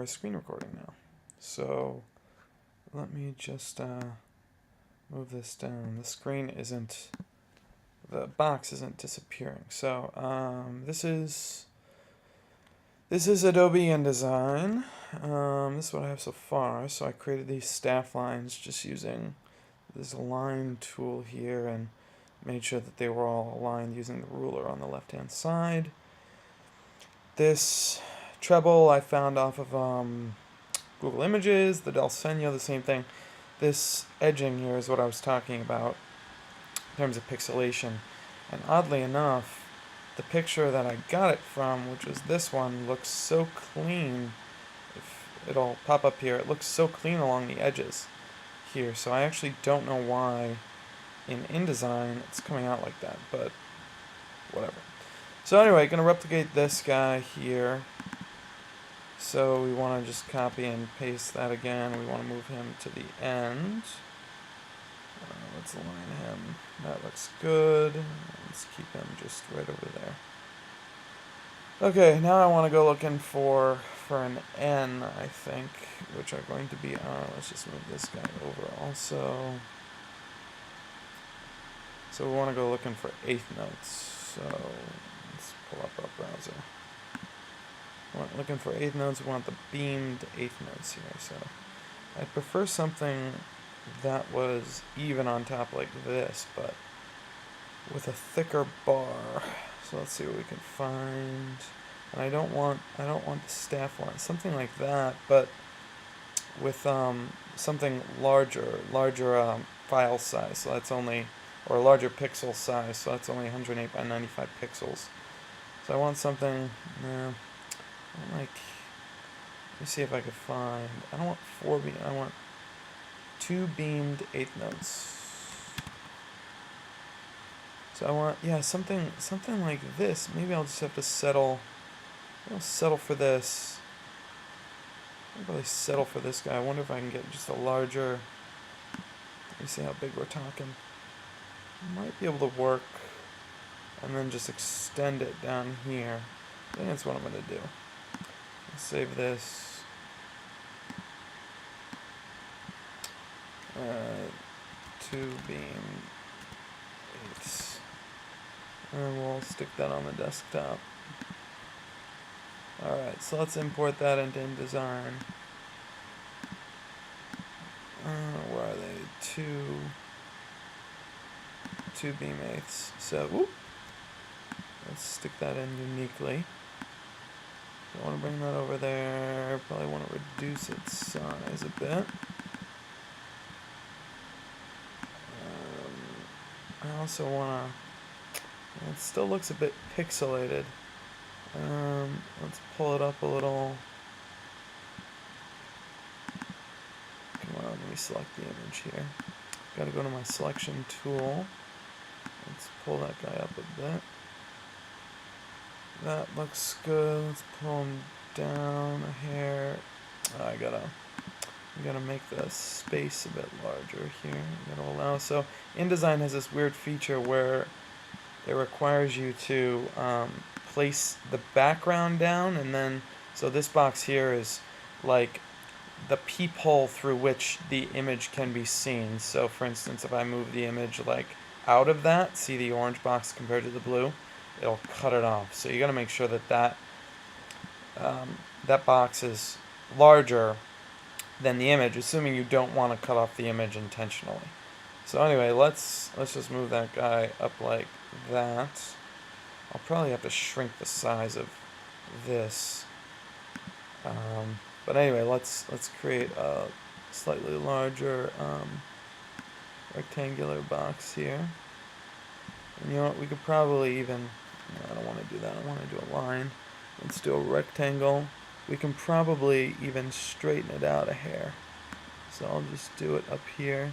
are screen recording now. So let me just move this down. The screen isn't, the box isn't disappearing. So this is Adobe InDesign. This is what I have so far. So I created these staff lines just using this line tool here and made sure that they were all aligned using the ruler on the left hand side. This treble I found off of Google Images, the Del Senyo, the same thing. This edging here is what I was talking about in terms of pixelation. And oddly enough, the picture that I got it from, which was this one, looks so clean. If it'll pop up here, it looks so clean along the edges here. So I actually don't know why in InDesign it's coming out like that, but whatever. So anyway, going to replicate this guy here. So we want to just copy and paste that again. We want to move him to the end. Let's align him. That looks good. Let's keep him just right over there. Okay, now I want to go looking for an N, I think, which are going to be let's just move this guy over also. So we want to go looking for eighth notes. So let's pull up our browser. We're looking for eighth notes. We want the beamed eighth notes here. So I prefer something that was even on top like this, but with a thicker bar. So let's see what we can find. And I don't want the staff line, something like that, but with something larger file size. So that's only, or larger pixel size. So that's only 108 by 95 pixels. So I want something. Let me see if I could find. I don't want 4 beam. I want 2 beamed eighth notes. So I want, yeah, something like this. Maybe I'll just have to settle. I'll settle for this. I'll probably settle for this guy. I wonder if I can get just a larger. Let me see how big we're talking. Might be able to work, and then just extend it down here. I think that's what I'm gonna do. Save this. 2 beam eighths. And we'll stick that on the desktop. Alright, so let's import that into InDesign. Where are they? 2 beam eighths. So, whoop. Let's stick that in uniquely. I want to bring that over there. Probably want to reduce its size a bit. I also want to. It still looks a bit pixelated. Let's pull it up a little. Come on, let me select the image here. Got to go to my selection tool. Let's pull that guy up a bit. That looks good. Let's pull him down a hair. I gotta make the space a bit larger here. Gotta allow. So InDesign has this weird feature where it requires you to place the background down, and then so this box here is like the peephole through which the image can be seen. So for instance, if I move the image like out of that, see the orange box compared to the blue, it'll cut it off. So you got to make sure that that box is larger than the image, assuming you don't want to cut off the image intentionally. So anyway, let's just move that guy up like that. I'll probably have to shrink the size of this. But anyway, let's create a slightly larger rectangular box here. And you know what? We could probably even. No, I don't want to do that. I want to do a line. Let's do a rectangle. We can probably even straighten it out a hair. So I'll just do it up here.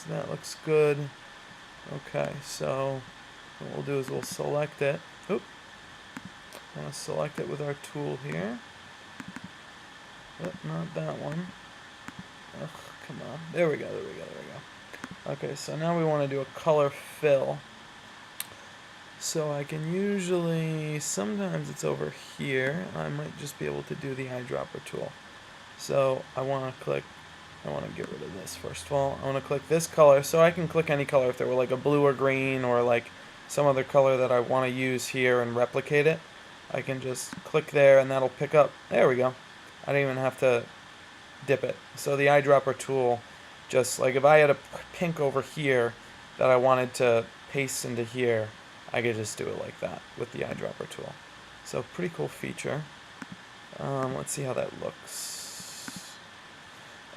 That looks good. Okay, so what we'll do is we'll select it. Oop. I want to select it with our tool here. But not that one. Ugh, come on. There we go. Okay, so now we want to do a color fill. So I can usually, sometimes it's over here. I might just be able to do the eyedropper tool. So I want to get rid of this first of all. I want to click this color, so I can click any color if there were like a blue or green or like some other color that I want to use here and replicate it. I can just click there and that'll pick up. There we go. I don't even have to dip it. So the eyedropper tool, just like if I had a pink over here that I wanted to paste into here, I could just do it like that with the eyedropper tool. So pretty cool feature. Let's see how that looks.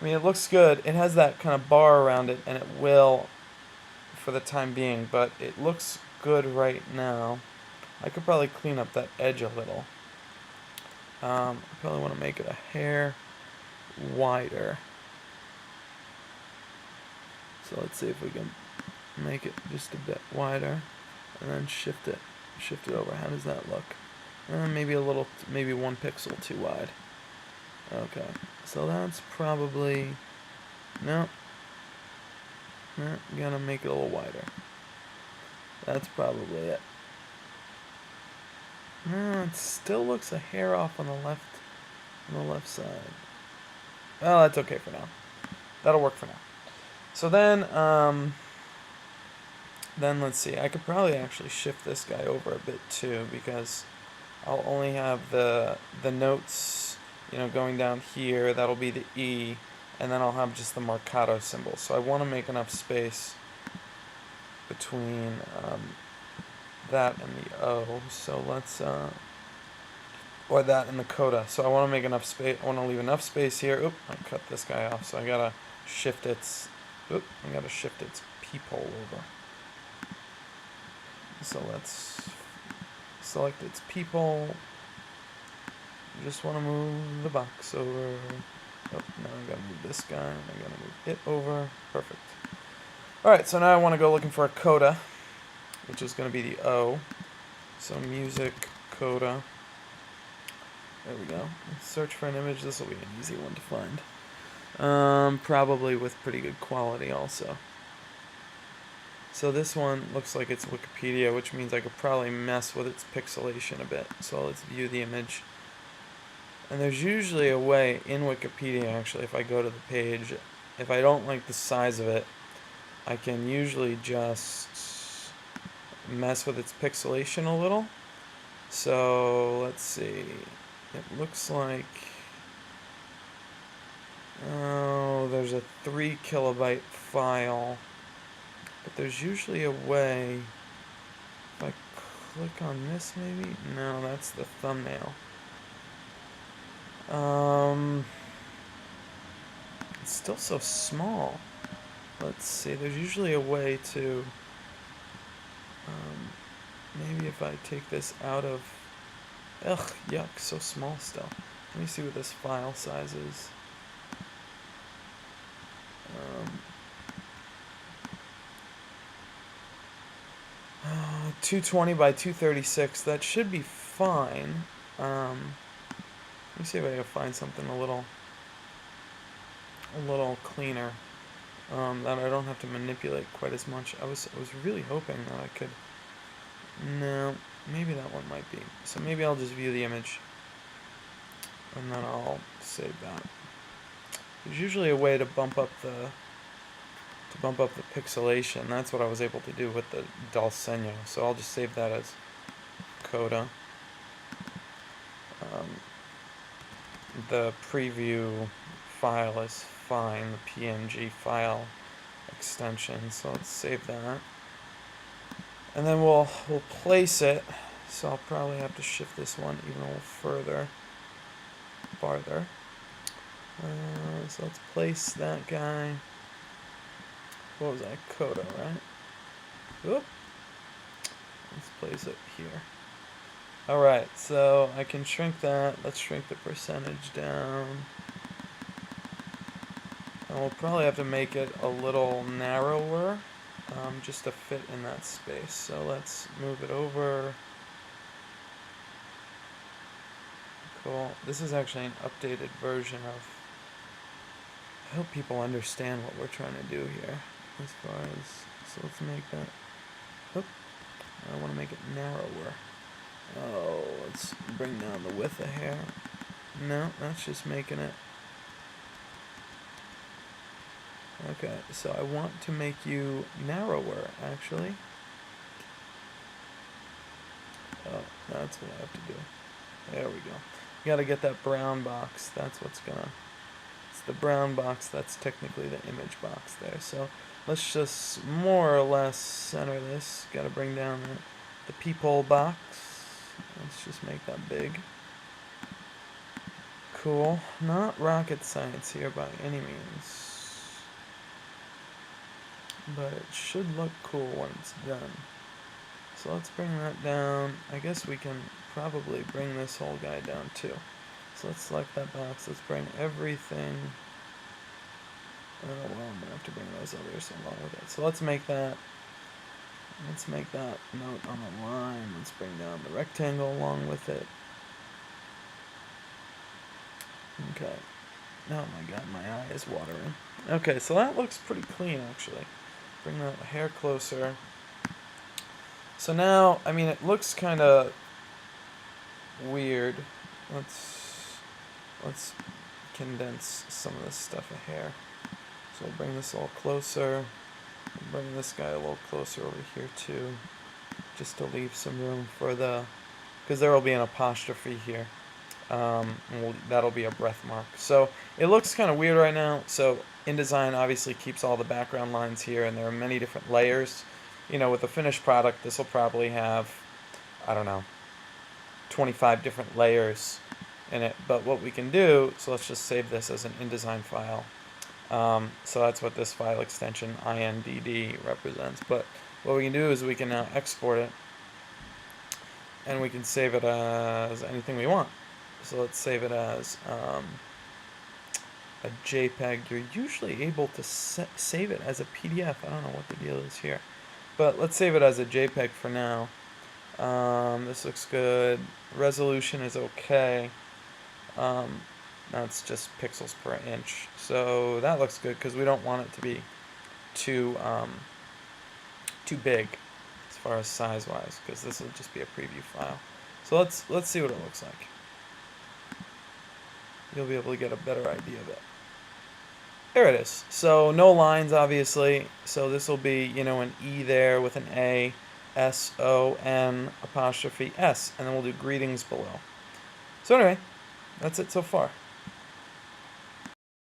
I mean, it looks good. It has that kind of bar around it, and it will for the time being, but it looks good right now. I could probably clean up that edge a little. I probably want to make it a hair wider. So let's see if we can make it just a bit wider, and then shift it over. How does that look? Maybe a little, maybe 1 pixel too wide. Okay, so that's probably, no, gotta make it a little wider. That's probably it. No, it still looks a hair off on the left side. Well, that's okay for now. That'll work for now. So then let's see. I could probably actually shift this guy over a bit too, because I'll only have the notes, going down here. That'll be the E, and then I'll have just the marcato symbol. So I want to make enough space between that and the O. So let's or that and the coda. So I want to make enough space. I want to leave enough space here. Oop! I cut this guy off. So I gotta shift its. Oop! I gotta shift its peephole over. So let's select its peephole. Just want to move the box over. Oh, now I gotta move this guy. I gotta move it over. Perfect. Alright, so now I want to go looking for a coda, which is going to be the O. So music, coda. There we go. Let's search for an image. This will be an easy one to find. Probably with pretty good quality also. So this one looks like it's Wikipedia, which means I could probably mess with its pixelation a bit. So let's view the image. And there's usually a way in Wikipedia, actually, if I go to the page, if I don't like the size of it, I can usually just mess with its pixelation a little. So let's see. It looks like, oh, there's a 3 kilobyte file. But there's usually a way, if I click on this maybe? No, that's the thumbnail. It's still so small. Let's see, there's usually a way to, maybe if I take this out of, ugh, yuck, so small still. Let me see what this file size is. 220 by 236, that should be fine. Let me see if I can find something a little cleaner, that I don't have to manipulate quite as much. I was really hoping that I could. No, maybe that one might be. So maybe I'll just view the image, and then I'll save that. There's usually a way to bump up the pixelation. That's what I was able to do with the Dalsenyo. So I'll just save that as coda. The preview file is fine, the PNG file extension. So let's save that. And then we'll place it. So I'll probably have to shift this one even a little farther. So let's place that guy. What was that? Coda, right? Oop. Let's place it here. Alright, so I can shrink that. Let's shrink the percentage down. And we'll probably have to make it a little narrower, just to fit in that space. So let's move it over. Cool. This is actually an updated version of. I hope people understand what we're trying to do here. As far as, so let's make that. Oop, I want to make it narrower. Oh, let's bring down the width a hair. No, that's just making it. Okay, so I want to make you narrower, actually. Oh, that's what I have to do. There we go. You gotta get that brown box. That's what's gonna... It's the brown box that's technically the image box there. So let's just more or less center this. Gotta bring down the peephole box. Let's just make that big. Cool. Not rocket science here by any means. But it should look cool when it's done. So let's bring that down. I guess we can probably bring this whole guy down too. So let's select that box. Let's bring everything. Oh, well, I'm going to have to bring those others along with it. So let's make that. Let's make that note on the line. Let's bring down the rectangle along with it. Okay. Oh my god, my eye is watering. Okay, so that looks pretty clean actually. Bring that hair closer. So now, I mean, it looks kind of weird. Let's condense some of this stuff a hair. So we'll bring this all closer. Bring this guy a little closer over here too, just to leave some room for the, because there will be an apostrophe here. That'll be a breath mark. So it looks kind of weird right now. So InDesign obviously keeps all the background lines here, and there are many different layers. You know, with the finished product, this will probably have, I don't know, 25 different layers in it. But what we can do, so let's just save this as an InDesign file. So that's what this file extension INDD represents. But what we can do is we can now export it, and we can save it as anything we want. So let's save it as a JPEG. You're usually able to save it as a PDF. I don't know what the deal is here. But let's save it as a JPEG for now. This looks good. Resolution is okay. That's just pixels per inch. So that looks good because we don't want it to be too big as far as size-wise, because this will just be a preview file. So let's see what it looks like. You'll be able to get a better idea of it. There it is. So no lines, obviously. So this will be, you know, an E there with an A, S-O-N apostrophe S, and then we'll do greetings below. So anyway, that's it so far.